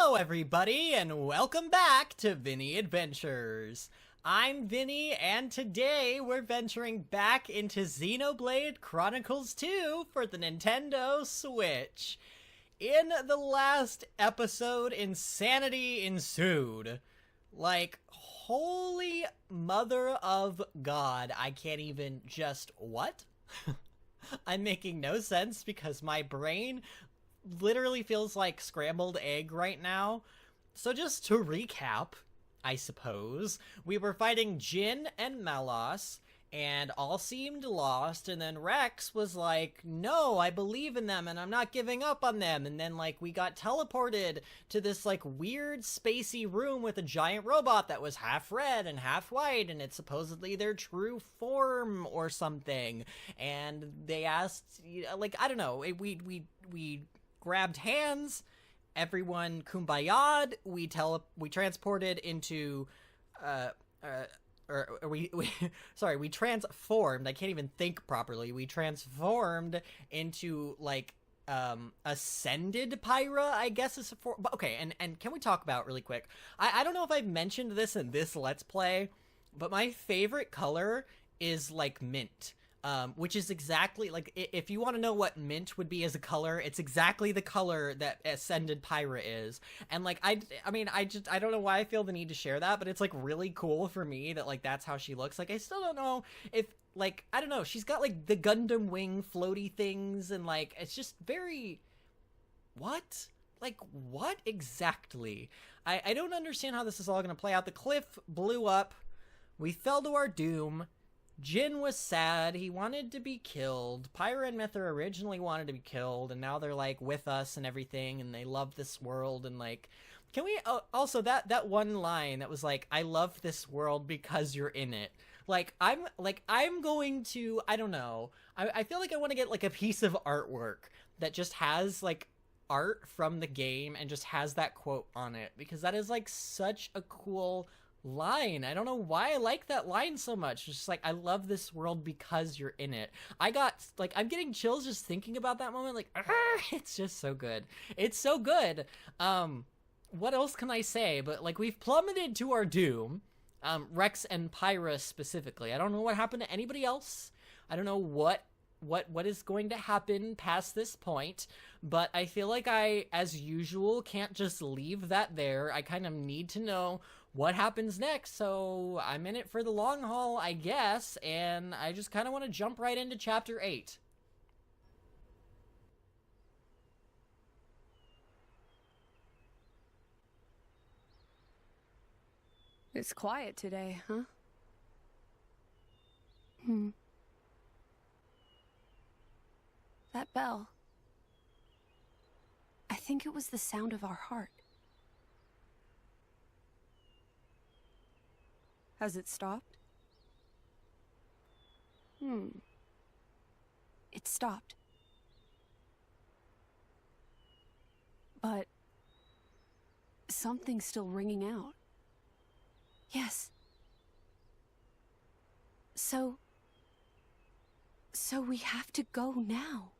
Hello everybody and welcome back to VinnyAdventures. I'm Vinny and today we're venturing back into Xenoblade Chronicles 2 for the Nintendo Switch. In the last episode, insanity ensued. Like, holy mother of God, I can't even what? I'm making no sense because my brain literally feels like scrambled egg right now. So just to recap, I suppose, we were fighting Jin and Malos, and all seemed lost, and then Rex was like, no, I believe in them, and I'm not giving up on them, and then, like, we got teleported to this, like, weird spacey room with a giant robot that was half red and half white, and it's supposedly their true form or something, and they asked, like, I don't know, we grabbed hands, everyone kumbaya'd, we transported into, we transformed, I can't even think properly, we transformed into, like, ascended Pyra, I guess is for, okay, and can we talk about really quick, I don't know if I've mentioned this in this Let's Play, but my favorite color is, like, mint. Which is exactly, like, if you want to know what mint would be as a color, it's exactly the color that Ascended Pyra is. And, like, I don't know why I feel the need to share that, but it's, like, really cool for me that, like, that's how she looks. Like, I still don't know if, like, I don't know, she's got, like, the Gundam wing floaty things, and, like, it's just very... What? Like, what exactly? I don't understand how this is all gonna play out. The cliff blew up. We fell to our doom. Jin was sad, he wanted to be killed, Pyra and Mythra originally wanted to be killed, and now they're, like, with us and everything, and they love this world, and, like, can we, also, that one line that was, like, I love this world because you're in it, like, I'm going to, I don't know, I feel like I want to get, like, a piece of artwork that just has, like, art from the game, and just has that quote on it, because that is, like, such a cool line. I don't know why I like that line so much. It's just like, I love this world because you're in it. I got, like, I'm getting chills just thinking about that moment. Like, it's just so good. It's so good. What else can I say? But, like, we've plummeted to our doom. Rex and Pyra specifically. I don't know what happened to anybody else. I don't know what is going to happen past this point, but I feel like I, as usual, can't just leave that there. I kind of need to know what happens next, so I'm in it for the long haul, I guess, and I just kind of want to jump right into Chapter 8. It's quiet today, huh? That bell. I think it was the sound of our heart. Has it stopped? It stopped. But something's still ringing out. Yes. So we have to go now.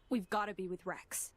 We've got to be with Rex.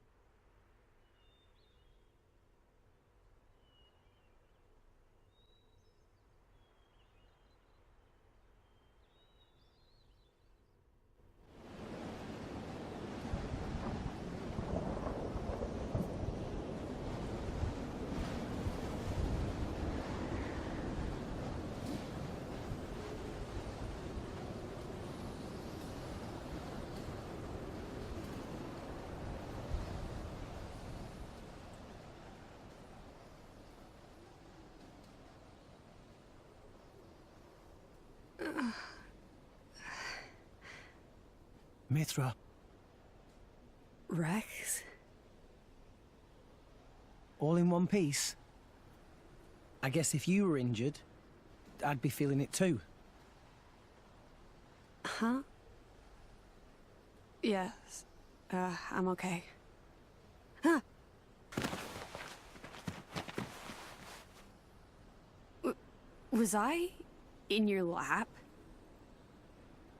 Mythra. Rex? All in one piece? I guess if you were injured, I'd be feeling it too. Huh? Yes. I'm okay. Huh. Was I in your lap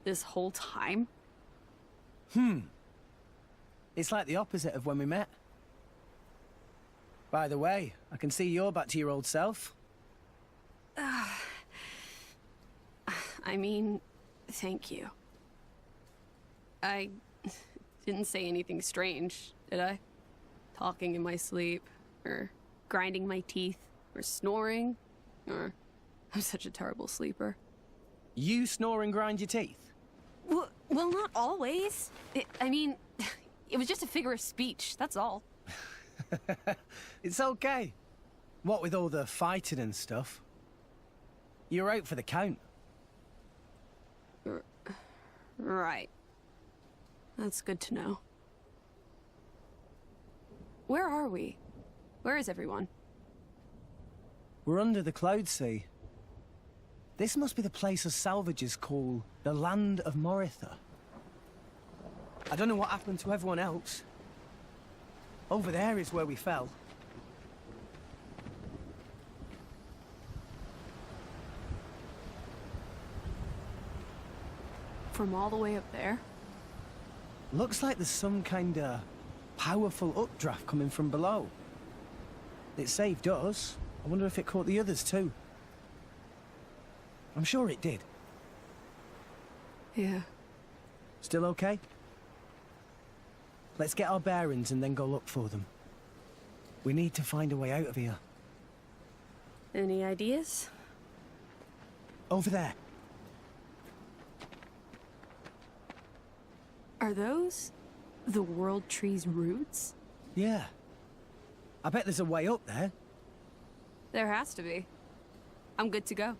this whole time? It's like the opposite of when we met. By the way, I can see you're back to your old self. I mean, thank you. I didn't say anything strange, did I? Talking in my sleep, or grinding my teeth, or snoring, or... I'm such a terrible sleeper. You snore and grind your teeth? Well, not always. I mean, it was just a figure of speech, that's all. It's okay. What with all the fighting and stuff? You're out for the count. Right. That's good to know. Where are we? Where is everyone? We're under the Cloud Sea. This must be the place us salvagers call the Land of Moritha. I don't know what happened to everyone else. Over there is where we fell. From all the way up there? Looks like there's some kind of powerful updraft coming from below. It saved us. I wonder if it caught the others too. I'm sure it did. Yeah. Still okay? Let's get our bearings and then go look for them. We need to find a way out of here. Any ideas? Over there. Are those the World Tree's roots? Yeah. I bet there's a way up there. There has to be. I'm good to go.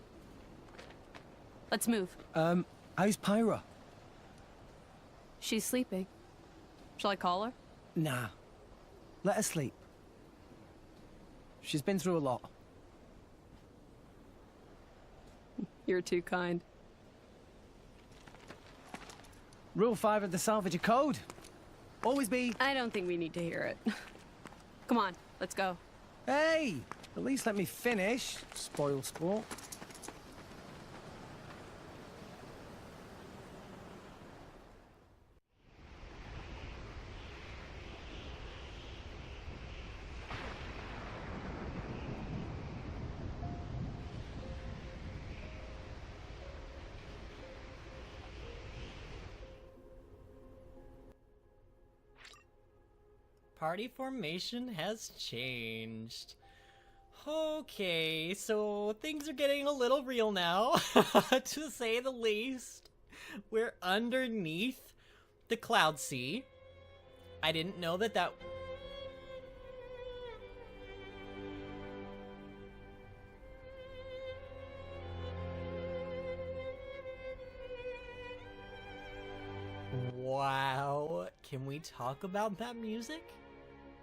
Let's move. How's Pyra? She's sleeping. Shall I call her? Nah. Let her sleep. She's been through a lot. You're too kind. Rule 5 of the Salvager Code. Always be... I don't think we need to hear it. Come on, let's go. Hey! At least let me finish, spoil sport. Party formation has changed. Okay, so things are getting a little real now, to say the least. We're underneath the Cloud Sea. I didn't know that. Wow, can we talk about that music?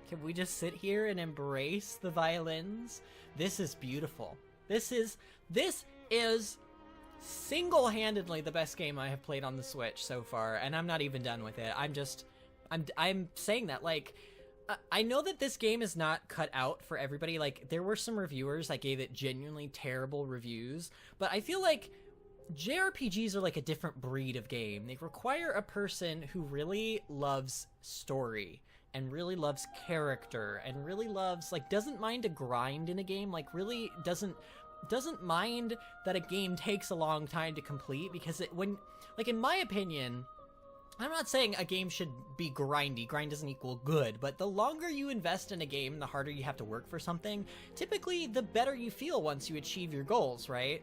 Can we just sit here and embrace the violins? This is beautiful. This is single-handedly the best game I have played on the Switch so far, and I'm not even done with it. I'm saying that, like, I know that this game is not cut out for everybody. Like, there were some reviewers that gave it genuinely terrible reviews, but I feel like JRPGs are like a different breed of game. They require a person who really loves story and really loves character and really loves, like, doesn't mind a grind in a game, like, really doesn't mind that a game takes a long time to complete, because like, in my opinion, I'm not saying a game should be grindy. Grind doesn't equal good, but the longer you invest in a game, the harder you have to work for something. Typically, the better you feel once you achieve your goals, right?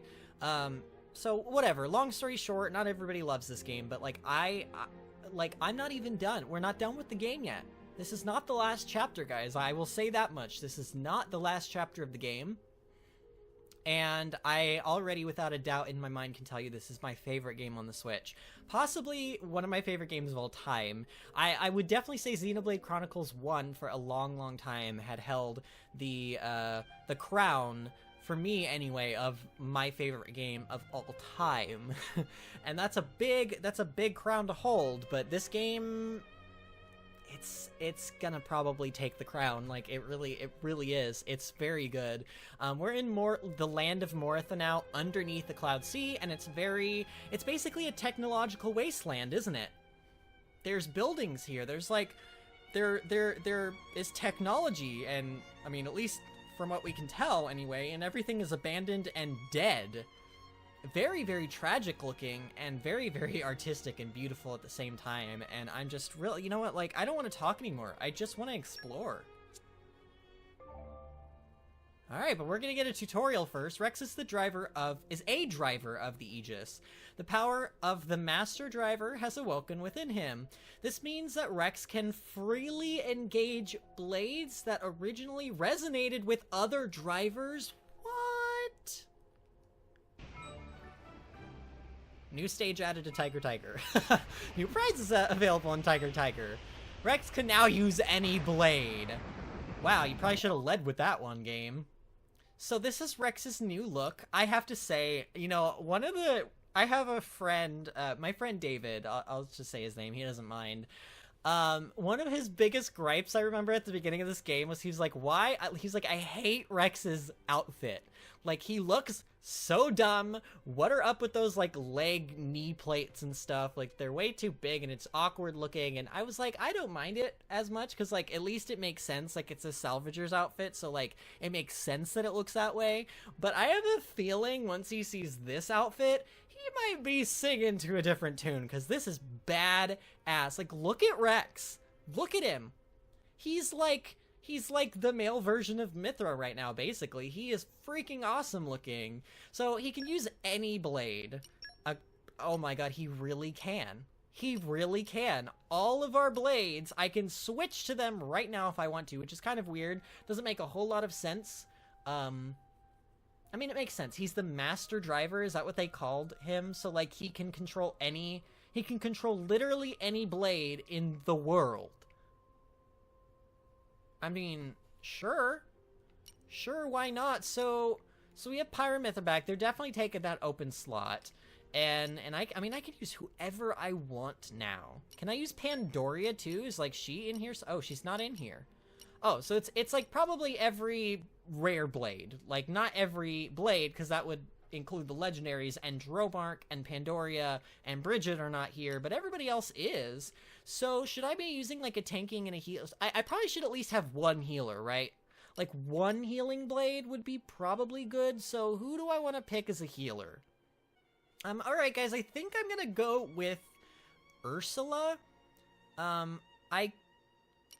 So whatever, long story short, not everybody loves this game, but like I'm not even done. We're not done with the game yet. This is not the last chapter, guys. I will say that much. This is not the last chapter of the game. And I already, without a doubt in my mind, can tell you this is my favorite game on the Switch. Possibly one of my favorite games of all time. I would definitely say Xenoblade Chronicles 1 for a long, long time had held the crown, for me anyway, of my favorite game of all time. And that's a big crown to hold, but this game, it's gonna probably take the crown. Like, it really is. It's very good. We're in the land of Moritha now, underneath the Cloud Sea, and it's basically a technological wasteland, isn't it? There's buildings here. There's there is technology, and I mean, at least from what we can tell anyway, and everything is abandoned and dead. Very, very tragic looking, and very, very artistic and beautiful at the same time. And I'm just really, you know what, like, I don't want to talk anymore. I just want to explore. Alright, but we're gonna get a tutorial first. Rex is a driver of the Aegis. The power of the master driver has awoken within him. This means that Rex can freely engage blades that originally resonated with other drivers. What? New stage added to Tiger Tiger. New prizes available in Tiger Tiger. Rex can now use any blade. Wow, you probably should have led with that one, game. So this is Rex's new look. I have to say, you know, I have a friend, my friend David, I'll just say his name, he doesn't mind. One of his biggest gripes I remember at the beginning of this game was he's like, I hate Rex's outfit. Like, he looks so dumb. What are up with those, like, leg knee plates and stuff? Like, they're way too big and it's awkward looking. And I was like, I don't mind it as much because, like, at least it makes sense. Like, it's a salvager's outfit, so, like, it makes sense that it looks that way. But I have a feeling once he sees this outfit, he might be singing to a different tune because this is badass. Like, look at Rex. Look at him. He's like the male version of Mithra right now, basically. He is freaking awesome looking. So he can use any blade. Oh my god, he really can. He really can. All of our blades, I can switch to them right now if I want to, which is kind of weird. Doesn't make a whole lot of sense. I mean, it makes sense. He's the master driver. Is that what they called him? So, like, he can control literally any blade in the world. I mean, sure, why not? So we have Pyramithra back. They're definitely taking that open slot, and I mean, I can use whoever I want now. Can I use Pandoria too? Is, like, she in here? Oh, she's not in here. Oh, so it's like probably every rare blade, like not every blade, because that would include the legendaries, and Dromark and Pandoria and Bridget are not here, but everybody else is. So should I be using, like, a tanking and a heal? I probably should at least have one healer, right? Like, one healing blade would be probably good. So who do I want to pick as a healer? Alright guys, I think I'm gonna go with Ursula. I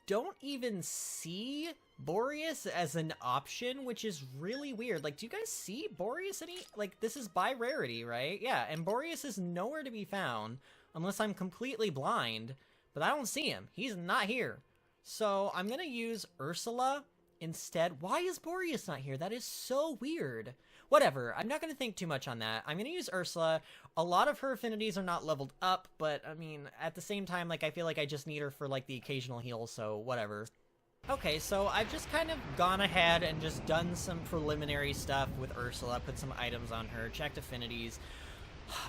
don't even see Boreas as an option, which is really weird. Like, do you guys see Boreas any? Like, this is by rarity, right? Yeah, and Boreas is nowhere to be found unless I'm completely blind, but I don't see him. He's not here. So I'm gonna use Ursula instead. Why is Boreas not here? That is so weird. Whatever, I'm not gonna think too much on that. I'm gonna use Ursula. A lot of her affinities are not leveled up, but I mean, at the same time, like, I feel like I just need her for, like, the occasional heal, so whatever. Okay, so I've just kind of gone ahead and just done some preliminary stuff with Ursula, put some items on her, checked affinities.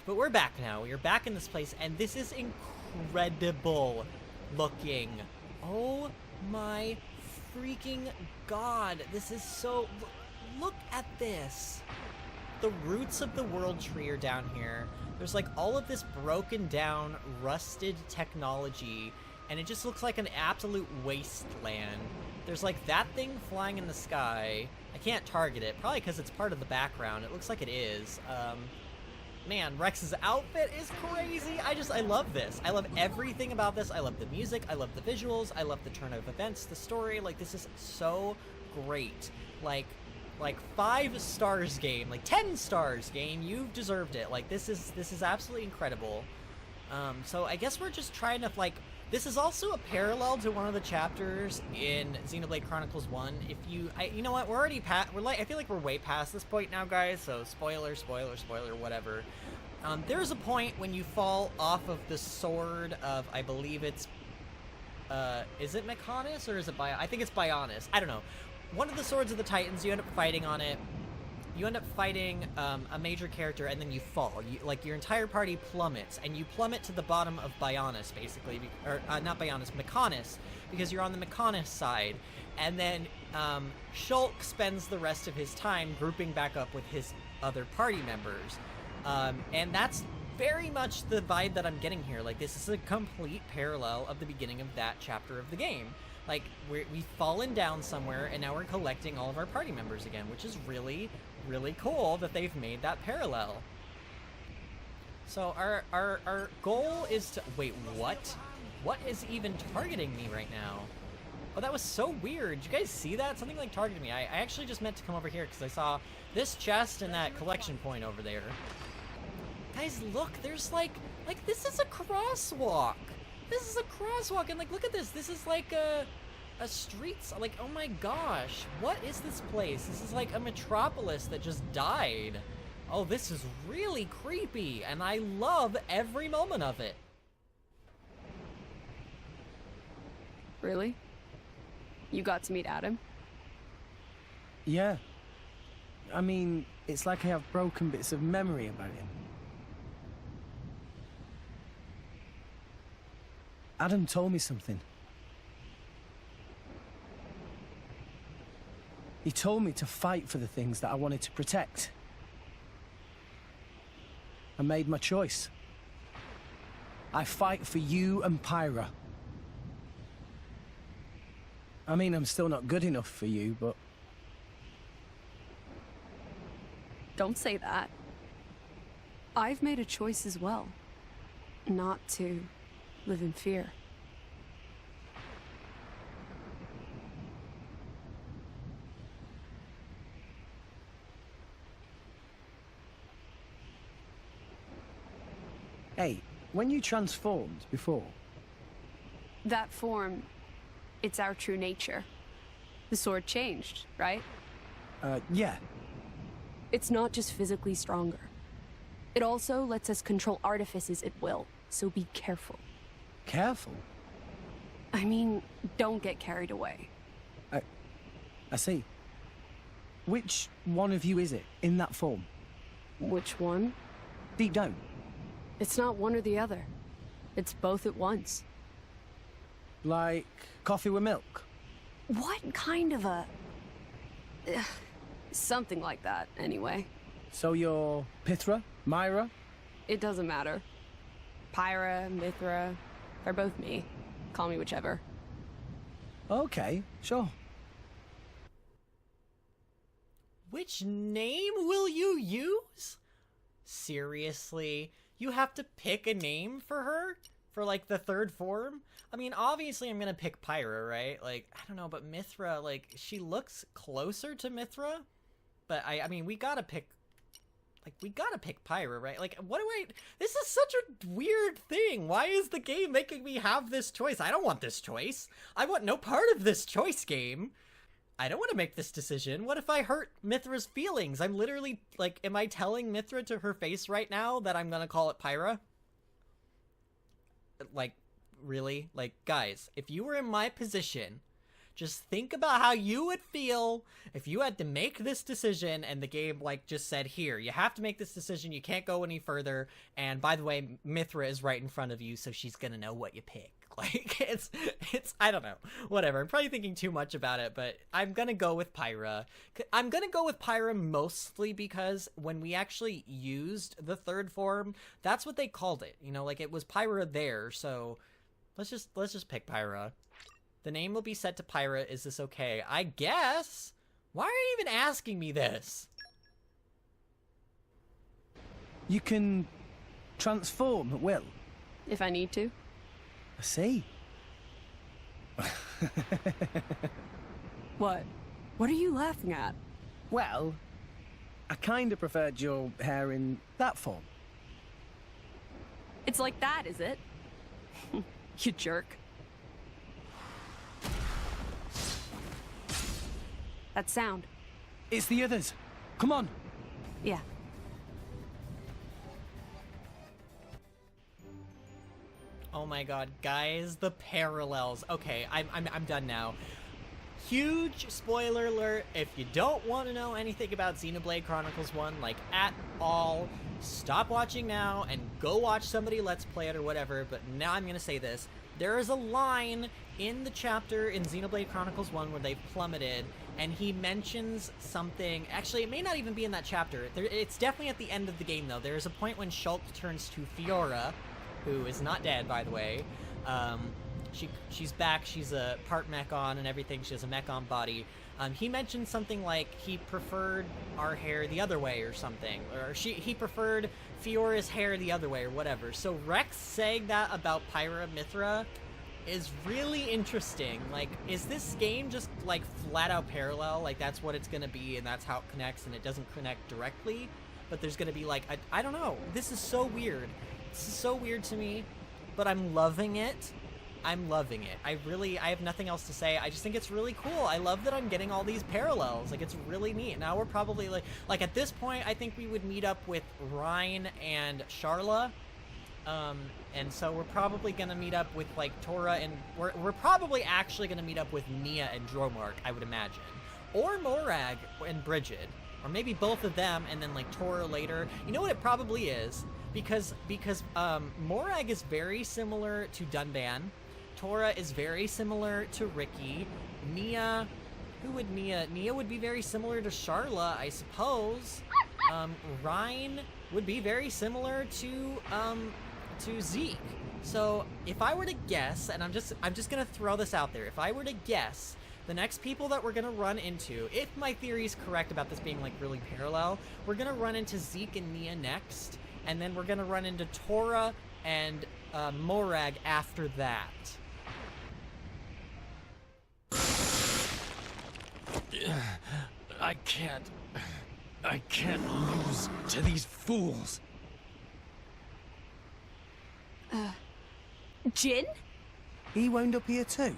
But we're back now. We are back in this place, and this is incredible looking. Oh my freaking god. This is so... Look at this. The roots of the world tree are down here. There's, like, all of this broken down, rusted technology, and it just looks like an absolute wasteland. There's, like, that thing flying in the sky. I can't target it, probably because it's part of the background. It looks like it is. Man, Rex's outfit is crazy. I love this. I love everything about this. I love the music. I love the visuals. I love the turn of events, the story. Like, this is so great. Like 5 stars game, like 10 stars game. You've deserved it. Like, this is absolutely incredible. So I guess we're just trying to, like, this is also a parallel to one of the chapters in Xenoblade Chronicles 1. If you, you know what, we're already I feel like we're way past this point now, guys, so spoiler, whatever. There's a point when you fall off of the sword of, I believe it's, is it Mechonis, or is it I think it's Bionis, I don't know. One of the swords of the Titans, you end up fighting on it. You end up fighting a major character, and then you fall. Like, your entire party plummets, and you plummet to the bottom of Bionis, basically. Or, not Bionis, Mechonis, because you're on the Mechonis side. And then Shulk spends the rest of his time grouping back up with his other party members. And that's very much the vibe that I'm getting here. Like, this is a complete parallel of the beginning of that chapter of the game. Like, we've fallen down somewhere, and now we're collecting all of our party members again, which is really, really cool that they've made that parallel. So our goal is to... Wait, what? What is even targeting me right now? Oh, that was so weird. Did you guys see that? Something like targeted me. I actually just meant to come over here because I saw this chest and that collection point over there. Guys, look, there's like this is a crosswalk. This is a crosswalk, and like, look at this. This is like a street. Like, oh my gosh, what is this place? This is like a metropolis that just died. Oh, this is really creepy, and I love every moment of it. Really? You got to meet Adam? Yeah. I mean, it's like I have broken bits of memory about him. Adam told me something. He told me to fight for the things that I wanted to protect. I made my choice. I fight for you and Pyra. I mean, I'm still not good enough for you, but... Don't say that. I've made a choice as well. Not to live in fear. Hey, when you transformed before... That form, it's our true nature. The sword changed, right? Yeah. It's not just physically stronger. It also lets us control artifices at will, so be careful. Careful? I mean, don't get carried away. I see. Which one of you is it, in that form? Which one? Deep down. It's not one or the other. It's both at once. Like coffee with milk? What kind of a... something like that, anyway. So you're Pithra? Myra? It doesn't matter. Pyra, Mithra, they're both me. Call me whichever. Okay, sure. Which name will you use? Seriously? You have to pick a name for her? For, like, the third form? I mean, obviously I'm gonna pick Pyra, right? Like, I don't know, but Mithra, like, she looks closer to Mithra? But, I mean, we gotta pick Pyra, right? Like, what do I... This is such a weird thing. Why is the game making me have this choice? I don't want this choice. I want no part of this choice game. I don't want to make this decision. What if I hurt Mithra's feelings? I'm literally, like, am I telling Mithra to her face right now that I'm gonna call it Pyra? Like, really? Like, guys, if you were in my position, just think about how you would feel if you had to make this decision and the game, like, just said, here, you have to make this decision, you can't go any further, and by the way, Mithra is right in front of you, so she's gonna know what you pick. Like, it's, I don't know, whatever. I'm probably thinking too much about it, but I'm gonna go with Pyra. I'm gonna go with Pyra mostly because when we actually used the third form, that's what they called it. You know, like, it was Pyra there, so let's just pick Pyra. The name will be set to Pyra. Is this okay? I guess. Why are you even asking me this? You can transform at will. If I need to. I see. What? What are you laughing at? Well, I kind of preferred your hair in that form. It's like that, is it? You jerk. That sound. It's the others. Come on. Yeah. Oh my god, guys, the parallels. Okay, I'm done now. Huge spoiler alert. If you don't want to know anything about Xenoblade Chronicles 1, like, at all, stop watching now and go watch somebody Let's Play it or whatever, but now I'm gonna say this. There is a line in the chapter in Xenoblade Chronicles 1 where they've plummeted, and he mentions something. Actually, it may not even be in that chapter. It's definitely at the end of the game, though. There's a point when Shulk turns to Fiora, who is not dead, by the way. She's back. She's a part mech-on and everything. She has a mech-on body. He mentioned something like he preferred our hair the other way or something. Or he preferred Fiora's hair the other way or whatever. So Rex saying that about Pyra Mythra is really interesting. Like, is this game just, like, flat-out parallel? Like, that's what it's gonna be, and that's how it connects, and it doesn't connect directly? But there's gonna be, like, I don't know. This is so weird. This is so weird to me, but I'm loving it. I'm loving it. I have nothing else to say. I just think it's really cool. I love that I'm getting all these parallels. Like, it's really neat. Now we're probably, like at this point, I think we would meet up with Rhine and Sharla. And so we're probably going to meet up with, like, Tora, and we're probably actually going to meet up with Nia and Dromark, I would imagine. Or Morag and Bridget. Or maybe both of them, and then, like, Tora later. You know what it probably is? Because Morag is very similar to Dunban. Tora is very similar to Ricky. Nia... Who would Nia... Nia would be very similar to Sharla, I suppose. Rhine would be very similar to Zeke. So if I were to guess, and I'm just gonna throw this out there, if I were to guess the next people that we're gonna run into, if my theory is correct about this being, like, really parallel, we're gonna run into Zeke and Nia next, and then we're gonna run into Tora and Morag after that. I can't lose to these fools. Jin? He wound up here too.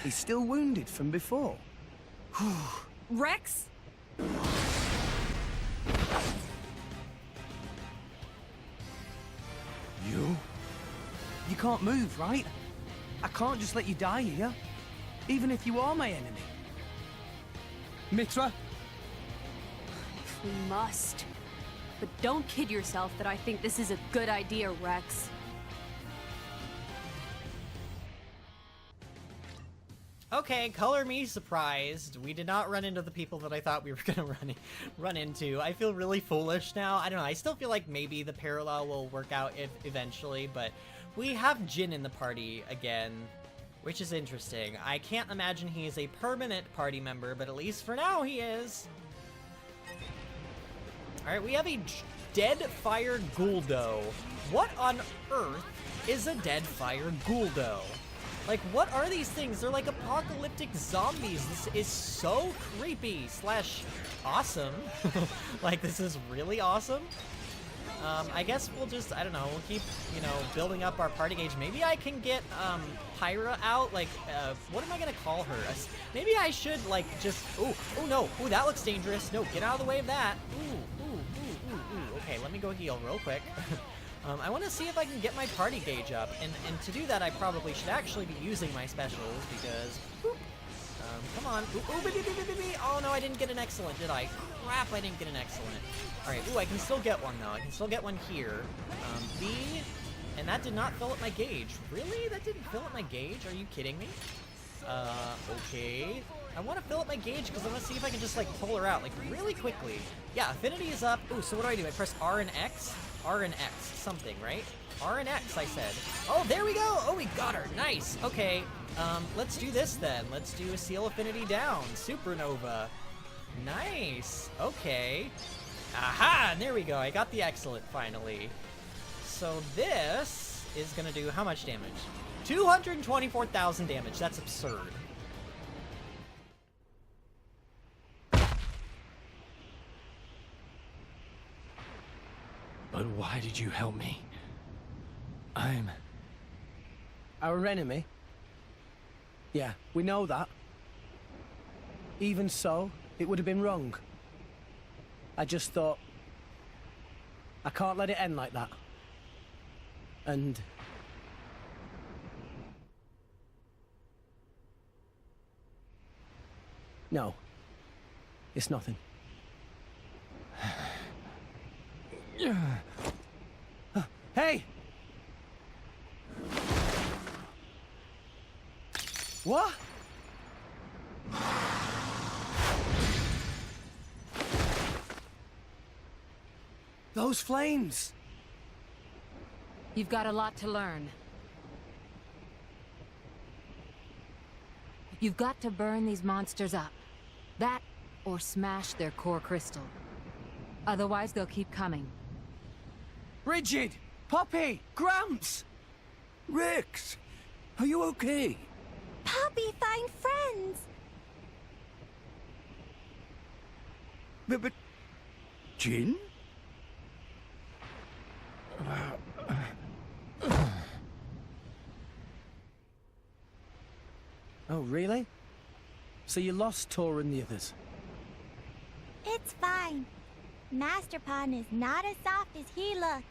He's still wounded from before. Rex? You can't move, right? I can't just let you die here, even if you are my enemy. Mitra? We must. But don't kid yourself that I think this is a good idea, Rex. Okay, color me surprised. We did not run into the people that I thought we were gonna run into. I feel really foolish now. I don't know. I still feel like maybe the parallel will work out eventually, but we have Jin in the party again, which is interesting. I can't imagine he is a permanent party member, but at least for now he is. Alright, we have a dead fire Guldo. What on earth is a dead fire Guldo? Like, what are these things? They're like apocalyptic zombies. This is so creepy / awesome. Like, this is really awesome. I guess we'll just, I don't know, we'll keep, you know, building up our party gauge. Maybe I can get, Pyra out, like, what am I gonna call her? Maybe I should, like, just, oh no, ooh, that looks dangerous. No, get out of the way of that. Ooh. Okay, let me go heal real quick. I want to see if I can get my party gauge up, and to do that, I probably should actually be using my specials, because, boop, come on, oh no, I didn't get an excellent, did I? Crap, I didn't get an excellent. Alright, ooh, I can still get one, though, I can still get one here. B, and that did not fill up my gauge. Really? That didn't fill up my gauge? Are you kidding me? Okay. I want to fill up my gauge because I want to see if I can just, like, pull her out, like, really quickly. Yeah, affinity is up. Ooh, so what do? I press R and X? R and X, something, right? R and X, I said. Oh, there we go! Oh, we got her! Nice! Okay, let's do this then. Let's do a seal affinity down. Supernova. Nice! Okay. Aha! And there we go. I got the excellent, finally. So this is gonna do how much damage? 224,000 damage. That's absurd. But why did you help me? I'm... Our enemy? Yeah, we know that. Even so, it would have been wrong. I just thought... I can't let it end like that. And... No. It's nothing. Hey! What? Those flames! You've got a lot to learn. You've got to burn these monsters up. That, or smash their core crystal. Otherwise, they'll keep coming. Bridget! Poppy! Gramps! Rex! Are you okay? Poppy, find friends! But... Jin? Oh, really? So you lost Tor and the others? It's fine. Master Pawn is not as soft as he look.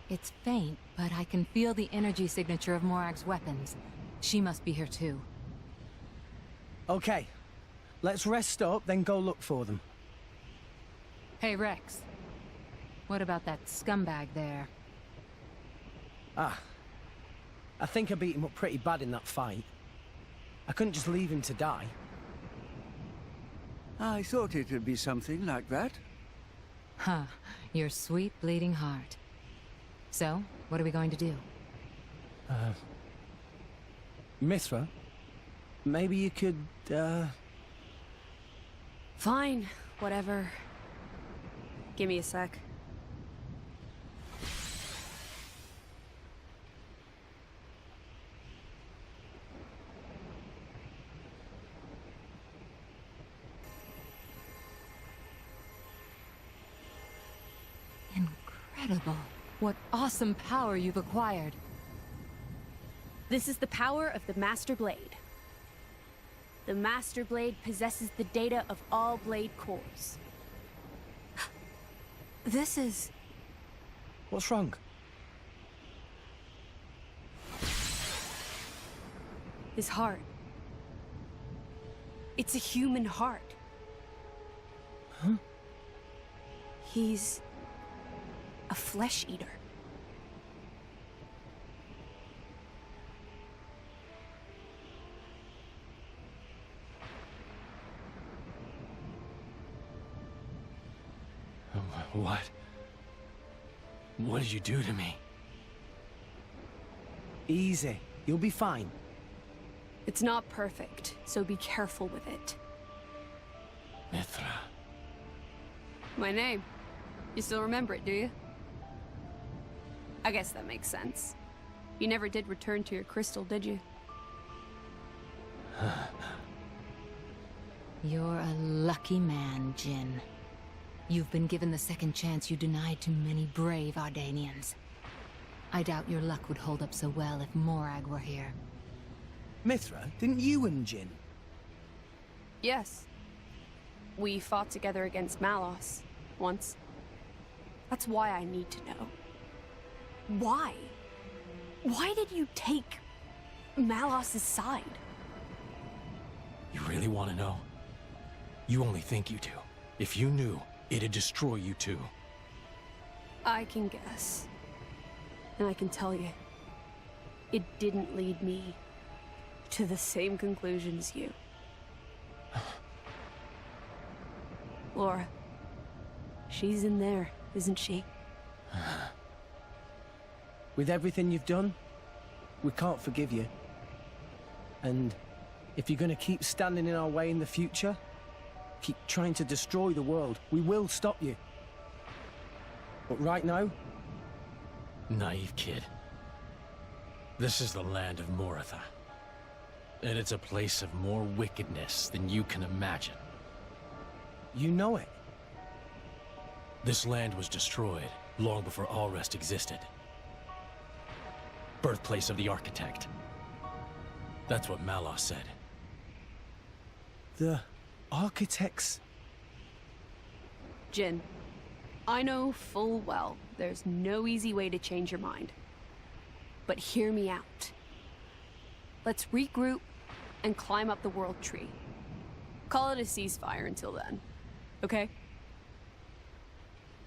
It's faint, but I can feel the energy signature of Morag's weapons. She must be here too. Okay. Let's rest up, then go look for them. Hey, Rex. What about that scumbag there? Ah. I think I beat him up pretty bad in that fight. I couldn't just leave him to die. I thought it'd be something like that. Huh. Your sweet bleeding heart. So, what are we going to do? Mithra? Maybe you could, Fine, whatever. Give me a sec. Incredible. What awesome power you've acquired. This is the power of the Master Blade. The Master Blade possesses the data of all blade cores. This is... What's wrong? his heart. It's a human heart. Huh? He's a flesh eater. What? What did you do to me? Easy. You'll be fine. It's not perfect, so be careful with it. Mithra. My name. You still remember it, do you? I guess that makes sense. You never did return to your crystal, did you? You're a lucky man, Jin. You've been given the second chance you denied to many brave Ardanians. I doubt your luck would hold up so well if Morag were here. Mithra, didn't you and Jin? Yes. We fought together against Malos, once. That's why I need to know. Why? Why did you take Malos' side? You really want to know? You only think you do. If you knew, it'd destroy you too. I can guess. And I can tell you, it didn't lead me to the same conclusion as you. Laura, she's in there, isn't she? With everything you've done, we can't forgive you. And if you're gonna keep standing in our way in the future, keep trying to destroy the world, we will stop you. But right now... Naive kid. This is the land of Moritha. And it's a place of more wickedness than you can imagine. You know it. This land was destroyed long before Allrest existed. Birthplace of the Architect. That's what Malos said. The architects... Jin, I know full well there's no easy way to change your mind. But hear me out. Let's regroup and climb up the world tree. Call it a ceasefire until then, okay?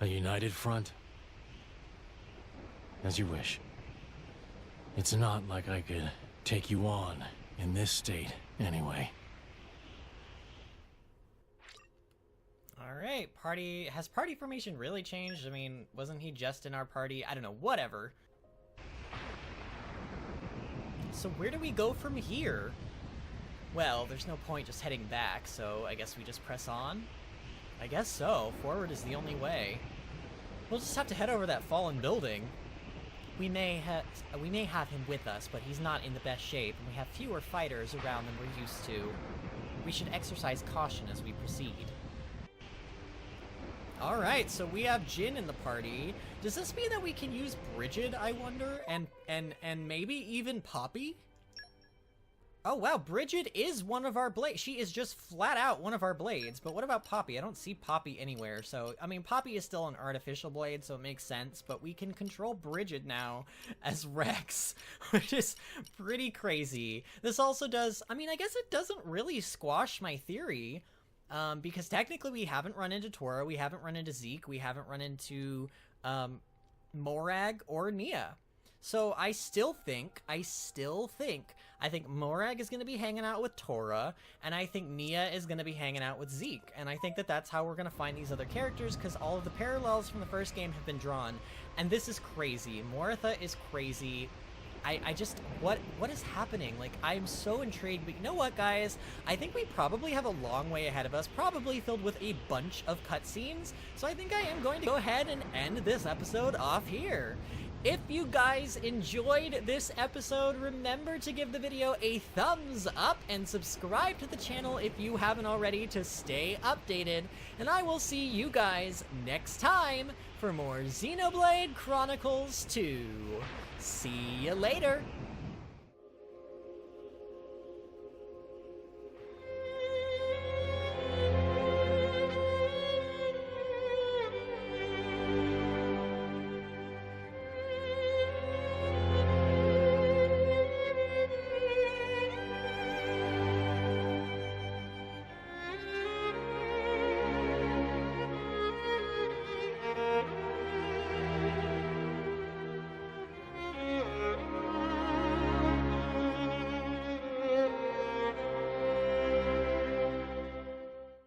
A united front? As you wish. It's not like I could take you on In this state, anyway. Alright, has party formation really changed? I mean, wasn't he just in our party? I don't know, whatever. So where do we go from here? Well, there's no point just heading back, so I guess we just press on? I guess so. Forward is the only way. We'll just have to head over that fallen building. We may have him with us, but he's not in the best shape, and we have fewer fighters around than we're used to. We should exercise caution as we proceed. Alright, so we have Jin in the party. Does this mean that we can use Bridget, I wonder? And maybe even Poppy? Oh wow, Bridget is one of our blades. She is just flat out one of our blades. But what about Poppy? I don't see Poppy anywhere. So, I mean, Poppy is still an artificial blade, so it makes sense. But we can control Bridget now as Rex, which is pretty crazy. This also does, I mean, I guess it doesn't really squash my theory. Because technically we haven't run into Tora, we haven't run into Zeke, we haven't run into Morag or Nia. So I think Morag is going to be hanging out with Tora, and I think Nia is going to be hanging out with Zeke. And I think that that's how we're going to find these other characters, because all of the parallels from the first game have been drawn. And this is crazy. Moritha is crazy. I just, what is happening? Like, I'm so intrigued, but you know what, guys? I think we probably have a long way ahead of us, probably filled with a bunch of cutscenes, so I think I am going to go ahead and end this episode off here. If you guys enjoyed this episode, remember to give the video a thumbs up and subscribe to the channel if you haven't already to stay updated, and I will see you guys next time for more Xenoblade Chronicles 2. See you later!